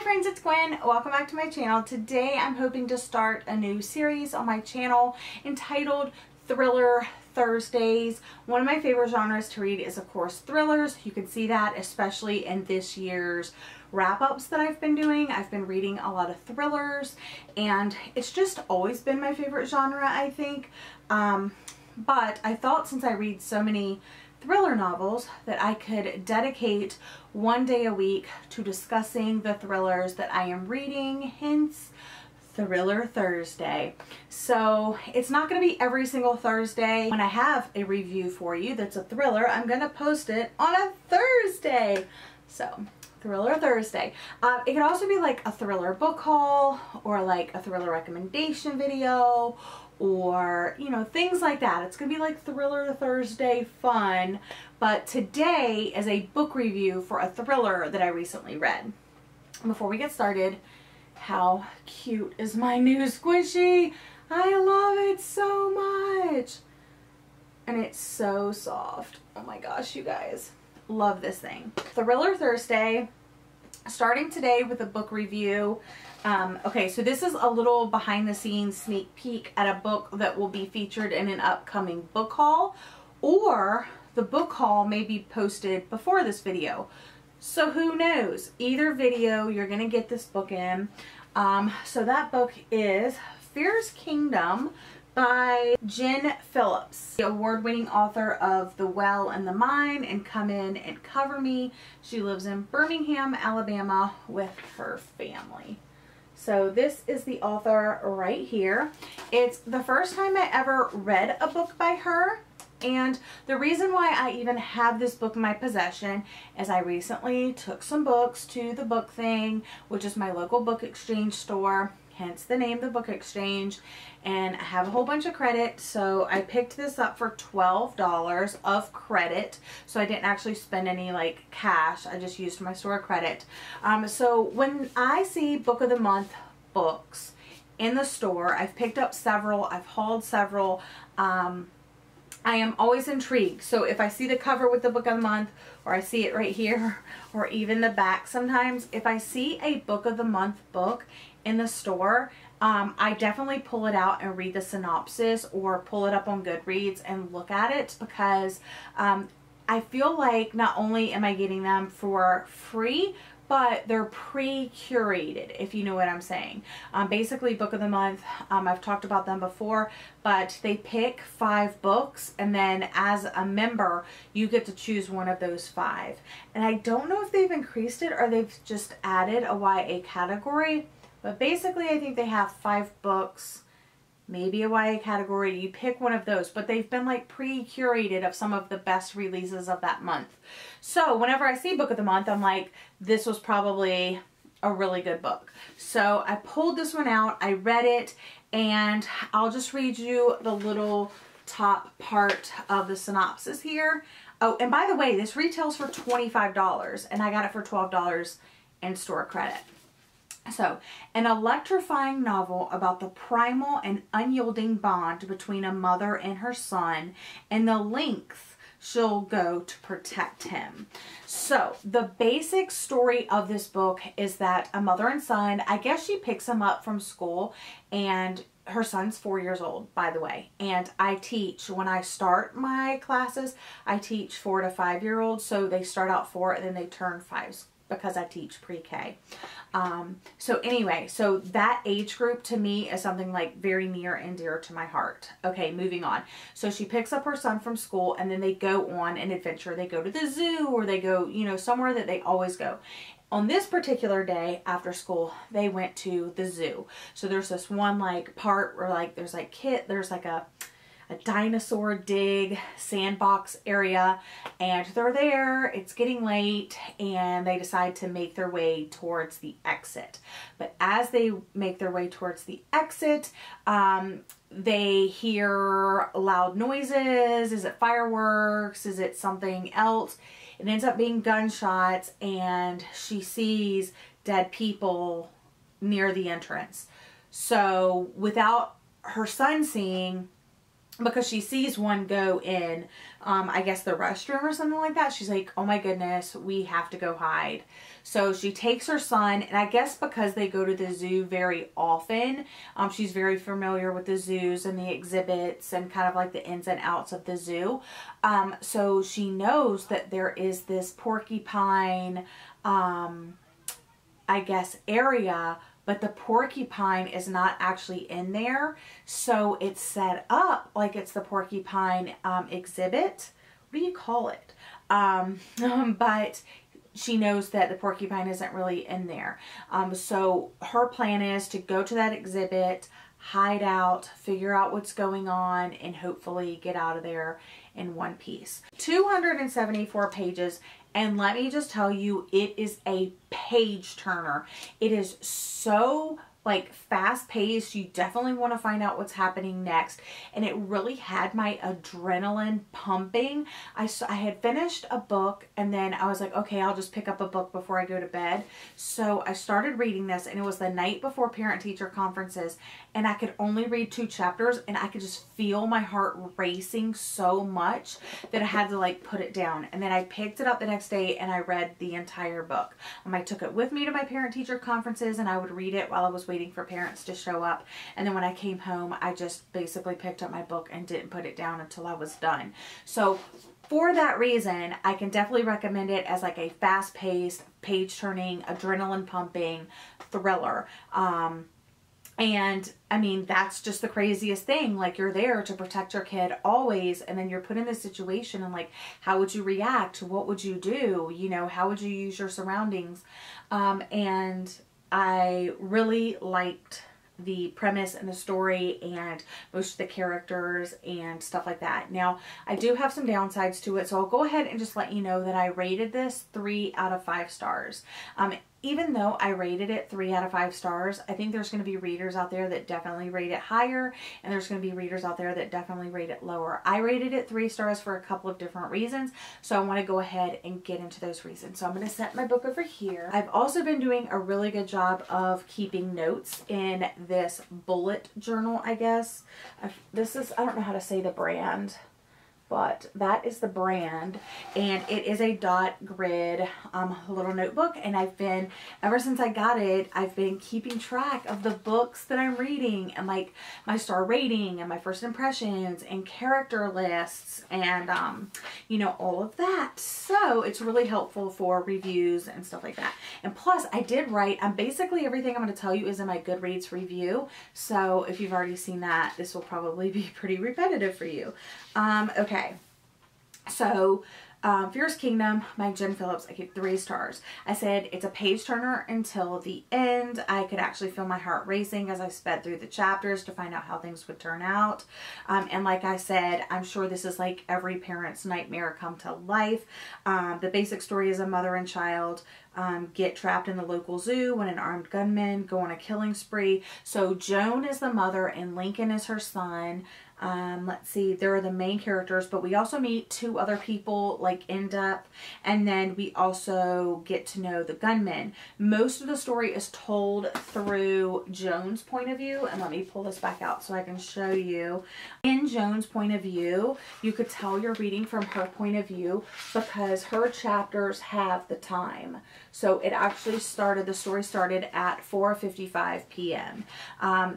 friends, it's Gwen. Welcome back to my channel. Today I'm hoping to start a new series on my channel entitled Thriller Thursdays. One of my favorite genres to read is of course thrillers. You can see that especially in this year's wrap-ups that I've been doing. I've been reading a lot of thrillers and it's just always been my favorite genre, I think. But I thought since I read so many thriller novels that I could dedicate one day a week to discussing the thrillers that I am reading, hence Thriller Thursday. So it's not going to be every single Thursday. When I have a review for you that's a thriller, I'm going to post it on a Thursday. So Thriller Thursday. It could also be like a thriller book haul or like a thriller recommendation video or, you know, things like that. It's going to be like Thriller Thursday fun. But today is a book review for a thriller that I recently read. Before we get started, how cute is my new squishy? I love it so much. And it's so soft. Oh my gosh, you guys. Love this thing. Thriller Thursday, starting today with a book review. Okay, so this is a little behind the scenes sneak peek at a book that will be featured in an upcoming book haul, or the book haul may be posted before this video. So who knows? Either video you're gonna get this book in. So that book is Fierce Kingdom by Phillips, the award-winning author of The Well and the Mine and Come In and Cover Me. She lives in Birmingham, Alabama with her family. So this is the author right here. It's the first time I ever read a book by her. And the reason why I even have this book in my possession is I recently took some books to the Book Thing, which is my local book exchange store, hence the name, the Book Exchange, and I have a whole bunch of credit, so I picked this up for $12 of credit, so I didn't actually spend any like cash, I just used my store credit. So when I see Book of the Month books in the store, I've picked up several, I've hauled several, I am always intrigued. So if I see the cover with the book of the month, or I see it right here, or even the back sometimes, if I see a book of the month book in the store, I definitely pull it out and read the synopsis or pull it up on Goodreads and look at it, because I feel like not only am I getting them for free, but they're pre-curated, if you know what I'm saying. Basically, Book of the Month, I've talked about them before, but they pick 5 books, and then as a member, you get to choose one of those 5. And I don't know if they've increased it or they've just added a YA category, but basically I think they have 5 books, maybe a YA category. You pick one of those, but they've been like pre-curated of some of the best releases of that month. So whenever I see Book of the Month, I'm like, this was probably a really good book. So I pulled this one out, I read it, and I'll just read you the little top part of the synopsis here. Oh, and by the way, this retails for $25 and I got it for $12 in store credit. So, an electrifying novel about the primal and unyielding bond between a mother and her son and the lengths she'll go to protect him. So, the basic story of this book is that a mother and son, I guess she picks him up from school, and her son's 4 years old, by the way. And I teach, when I start my classes, I teach 4 to 5-year-olds. So they start out 4 and then they turn 5 because I teach pre-K. So anyway, so that age group to me is something like very near and dear to my heart. Okay, moving on. So she picks up her son from school and then they go on an adventure. They go to the zoo, or they go, you know, somewhere that they always go. On this particular day after school, they went to the zoo. So there's this one like part where like there's like there's like a dinosaur dig sandbox area, and they're there, it's getting late, and they decide to make their way towards the exit. But as they make their way towards the exit, they hear loud noises. Is it fireworks? Is it something else? It ends up being gunshots, and she sees dead people near the entrance. So without her son seeing, because she sees one go in, I guess the restroom or something like that. She's like, oh my goodness, we have to go hide. So she takes her son, and I guess because they go to the zoo very often, she's very familiar with the zoos and the exhibits and kind of like the ins and outs of the zoo. So she knows that there is this porcupine, I guess, area, but the porcupine is not actually in there. So it's set up like it's the porcupine exhibit. What do you call it? But she knows that the porcupine isn't really in there. So her plan is to go to that exhibit, hide out, figure out what's going on, and hopefully get out of there in one piece. 274 pages. And let me just tell you, it is a page turner. It is so like fast paced. You definitely want to find out what's happening next. And it really had my adrenaline pumping. I had finished a book, and then I was like, okay, I'll just pick up a book before I go to bed. So I started reading this, and it was the night before parent-teacher conferences, and I could only read 2 chapters, and I could just feel my heart racing so much that I had to like put it down. And then I picked it up the next day and I read the entire book. I took it with me to my parent-teacher conferences, and I would read it while I was waiting for parents to show up. And then when I came home, I just basically picked up my book and didn't put it down until I was done. So for that reason, I can definitely recommend it as like a fast-paced, page-turning, adrenaline-pumping thriller. And I mean, that's just the craziest thing. Like, you're there to protect your kid always, and then you're put in this situation, and like, how would you react? What would you do? You know, how would you use your surroundings? And I really liked the premise and the story and most of the characters and stuff like that. Now, I do have some downsides to it, so I'll go ahead and just let you know that I rated this 3 out of 5 stars. Even though I rated it 3 out of 5 stars, I think there's going to be readers out there that definitely rate it higher, and there's going to be readers out there that definitely rate it lower. I rated it 3 stars for a couple of different reasons, so I want to go ahead and get into those reasons. So I'm going to set my book over here. I've also been doing a really good job of keeping notes in this bullet journal, I guess. I don't know how to say the brand, but that is the brand, and it is a dot grid little notebook, and I've been, ever since I got it, I've been keeping track of the books that I'm reading, and like my star rating and my first impressions and character lists and you know, all of that. So it's really helpful for reviews and stuff like that. And plus, I did write, basically everything I'm going to tell you is in my Goodreads review, so if you've already seen that, this will probably be pretty repetitive for you. Okay, so Fierce Kingdom by Jen Phillips, I gave 3 stars. I said it's a page turner until the end. I could actually feel my heart racing as I sped through the chapters to find out how things would turn out. And like I said, I'm sure this is like every parent's nightmare come to life. The basic story is a mother and child get trapped in the local zoo when an armed gunman go on a killing spree. So Joan is the mother and Lincoln is her son. Let's see, they're the main characters, but we also meet 2 other people like end up, and then we also get to know the gunman. Most of the story is told through Joan's point of view, and let me pull this back out so I can show you. In Joan's point of view, you could tell you're reading from her point of view because her chapters have the time. So it actually started, the story started at 4:55 p.m.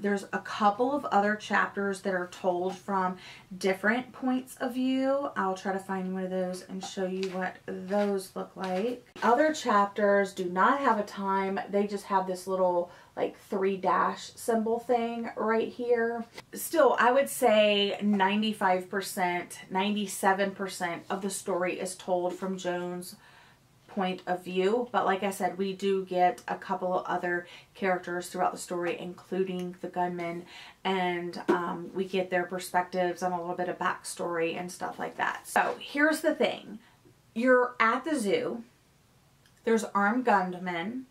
There's a couple of other chapters that are told from different points of view. I'll try to find one of those and show you what those look like. Other chapters do not have a time. They just have this little like 3 dash symbol thing right here. Still, I would say 95%, 97% of the story is told from Joan's point of view, but like I said, we do get a couple of other characters throughout the story, including the gunman, and we get their perspectives and a little bit of backstory and stuff like that. So here's the thing. You're at the zoo, there's armed gunmen,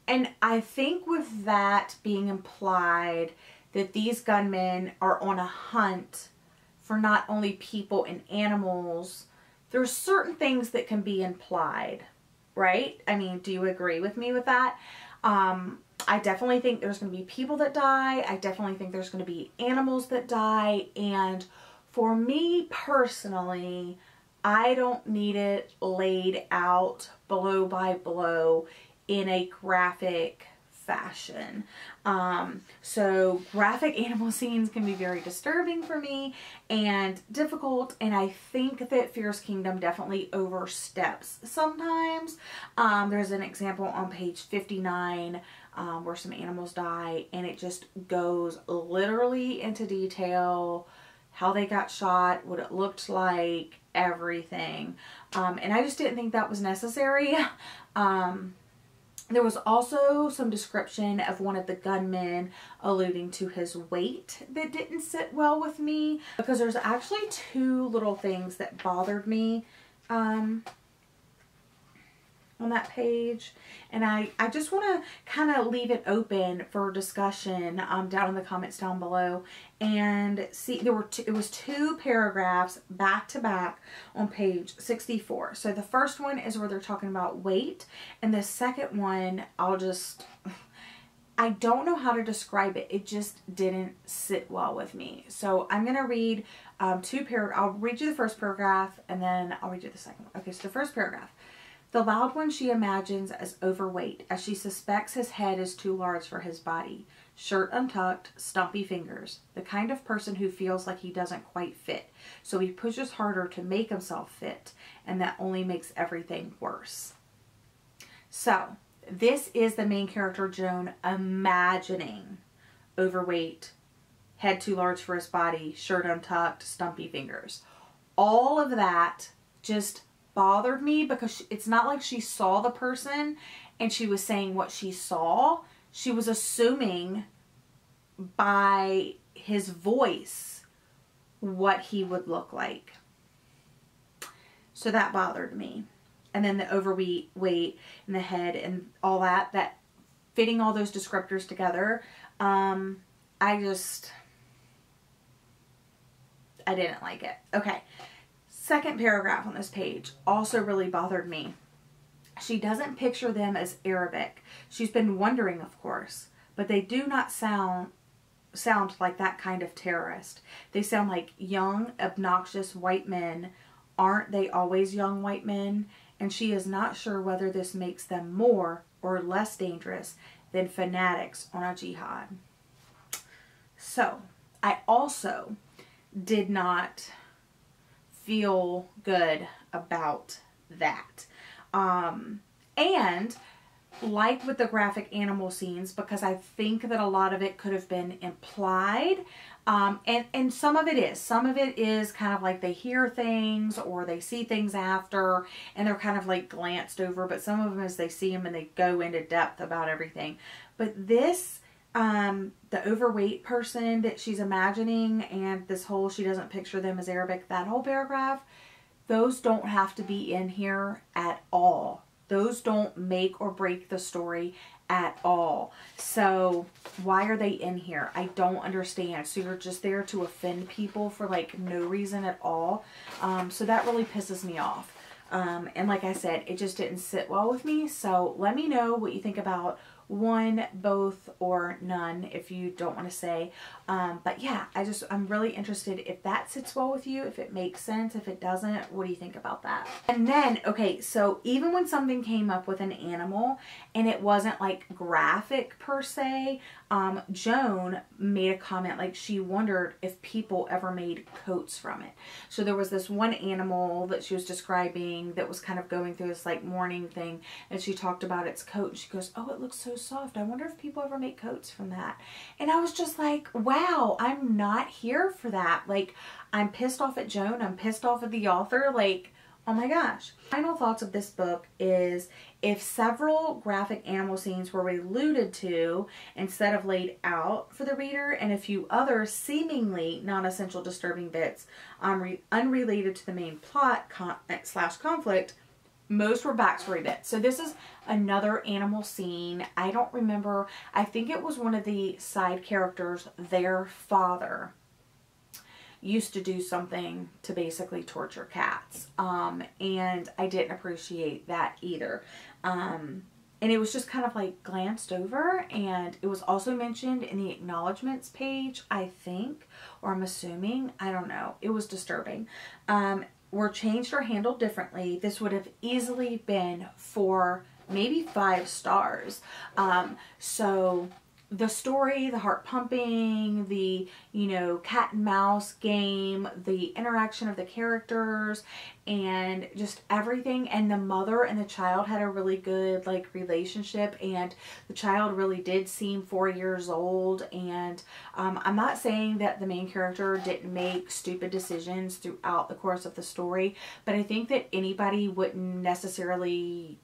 and I think with that being implied that these gunmen are on a hunt for not only people and animals, there's certain things that can be implied. Right? I mean, do you agree with me with that? I definitely think there's going to be people that die. I definitely think there's going to be animals that die. And For me personally, I don't need it laid out blow by blow in a graphic fashion. So graphic animal scenes can be very disturbing for me and difficult, and I think that Fierce Kingdom definitely oversteps sometimes. There's an example on page 59 where some animals die, and it just goes literally into detail, how they got shot, what it looked like, everything. And I just didn't think that was necessary. There was also some description of one of the gunmen alluding to his weight that didn't sit well with me, because there's actually two little things that bothered me on that page, and I just want to kind of leave it open for discussion down in the comments down below. And see, it was two paragraphs back to back on page 64. So the first one is where they're talking about weight, and the second one, I don't know how to describe it. It just didn't sit well with me. So I'm going to read two paragraphs. I'll read you the first paragraph, and then I'll read you the second one. Okay, so the first paragraph. The loud one she imagines as overweight, as she suspects his head is too large for his body. Shirt untucked, stumpy fingers. The kind of person who feels like he doesn't quite fit, so he pushes harder to make himself fit, and that only makes everything worse. So, this is the main character, Joan, imagining overweight, head too large for his body, shirt untucked, stumpy fingers. All of that just bothered me, because it's not like she saw the person and she was saying what she saw. She was assuming by his voice what he would look like. So that bothered me. And then the overweight and the head and all that fitting all those descriptors together, I didn't like it. Okay. Second paragraph on this page also really bothered me. She doesn't picture them as Arabic. She's been wondering, of course, but they do not sound like that kind of terrorist. They sound like young, obnoxious white men. Aren't they always young white men? And she is not sure whether this makes them more or less dangerous than fanatics on a jihad. So, I also did not feel good about that. And like with the graphic animal scenes, because I think that a lot of it could have been implied, and some of it is kind of like they hear things or they see things after and they're kind of like glanced over, but some of them is they see them and they go into depth about everything. But this, the overweight person that she's imagining, and this whole, she doesn't picture them as Arabic, that whole paragraph, those don't have to be in here at all. Those don't make or break the story at all. So why are they in here? I don't understand. So you're just there to offend people for like no reason at all. So that really pisses me off. And like I said, it just didn't sit well with me. So let me know what you think about one, both, or none, if you don't want to say. But yeah, I'm really interested if that sits well with you, if it makes sense. If it doesn't, what do you think about that? And then, okay, so even when something came up with an animal and it wasn't like graphic per se, Joan made a comment like she wondered if people ever made coats from it. So there was this one animal that she was describing that was kind of going through this like mourning thing, and she talked about its coat, and she goes, oh, it looks so soft. I wonder if people ever make coats from that. And I was just like, wow, I'm not here for that. Like, I'm pissed off at Joan. I'm pissed off at the author. Like, oh my gosh. Final thoughts of this book is, if several graphic animal scenes were alluded to instead of laid out for the reader, and a few other seemingly non-essential disturbing bits unrelated to the main plot / conflict, most were backstory bits. So this is another animal scene. I don't remember. I think it was one of the side characters, their father used to do something to basically torture cats. And I didn't appreciate that either. and it was just kind of like glanced over, and it was also mentioned in the acknowledgments page, I think, or I'm assuming, I don't know. It was disturbing. Were changed or handled differently, this would have easily been 4, maybe 5 stars. So the story, the heart pumping, the, you know, cat and mouse game, the interaction of the characters, and just everything. And the mother and the child had a really good like relationship, and the child really did seem 4 years old. And I'm not saying that the main character didn't make stupid decisions throughout the course of the story, but I think that anybody wouldn't necessarily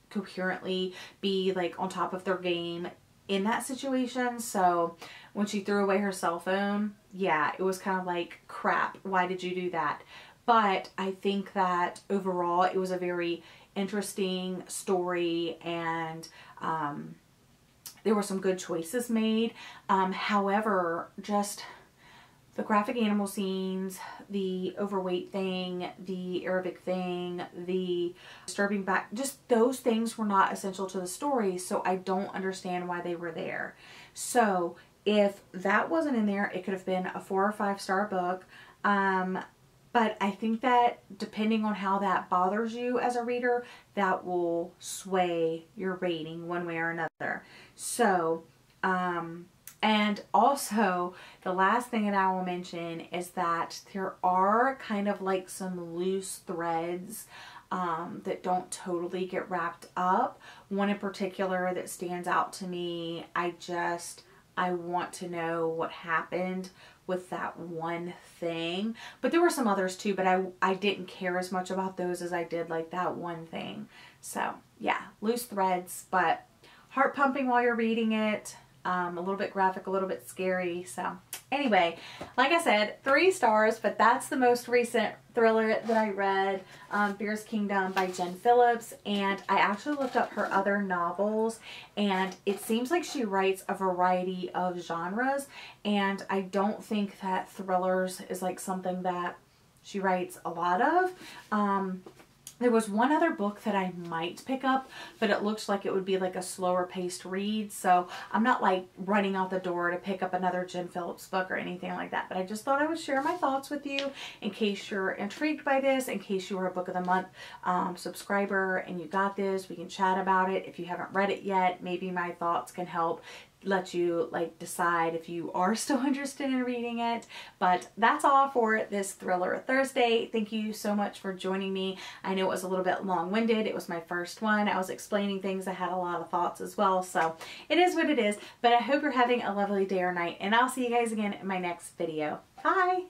coherently be like on top of their game in that situation. So when she threw away her cell phone, yeah, it was kind of like, crap, why did you do that? But I think that overall it was a very interesting story, and there were some good choices made. However, just the graphic animal scenes, the overweight thing, the Arabic thing, the disturbing back, just those things were not essential to the story, so I don't understand why they were there. So if that wasn't in there, it could have been a 4 or 5 star book. But I think that depending on how that bothers you as a reader, that will sway your rating one way or another. So, and also, the last thing that I will mention is that there are kind of like some loose threads that don't totally get wrapped up. One in particular that stands out to me, I want to know what happened with that one thing. But there were some others too, but I didn't care as much about those as I did like that one thing. So yeah, loose threads, but heart pumping while you're reading it. A little bit graphic, a little bit scary. So anyway, like I said, 3 stars, but that's the most recent thriller that I read, Beer's Kingdom by Jen Phillips. And I actually looked up her other novels, and it seems like she writes a variety of genres, and I don't think that thrillers is like something that she writes a lot of. There was one other book that I might pick up, but it looks like it would be like a slower paced read. So I'm not like running out the door to pick up another Jen Phillips book or anything like that. But I just thought I would share my thoughts with you in case you're intrigued by this, in case you are a Book of the Month subscriber and you got this. We can chat about it. If you haven't read it yet, maybe my thoughts can help let you like decide if you are still interested in reading it. But that's all for this Thriller Thursday. Thank you so much for joining me. I know it was a little bit long-winded. It was my first one. I was explaining things. I had a lot of thoughts as well, so it is what it is. But I hope you're having a lovely day or night, and I'll see you guys again in my next video. Bye!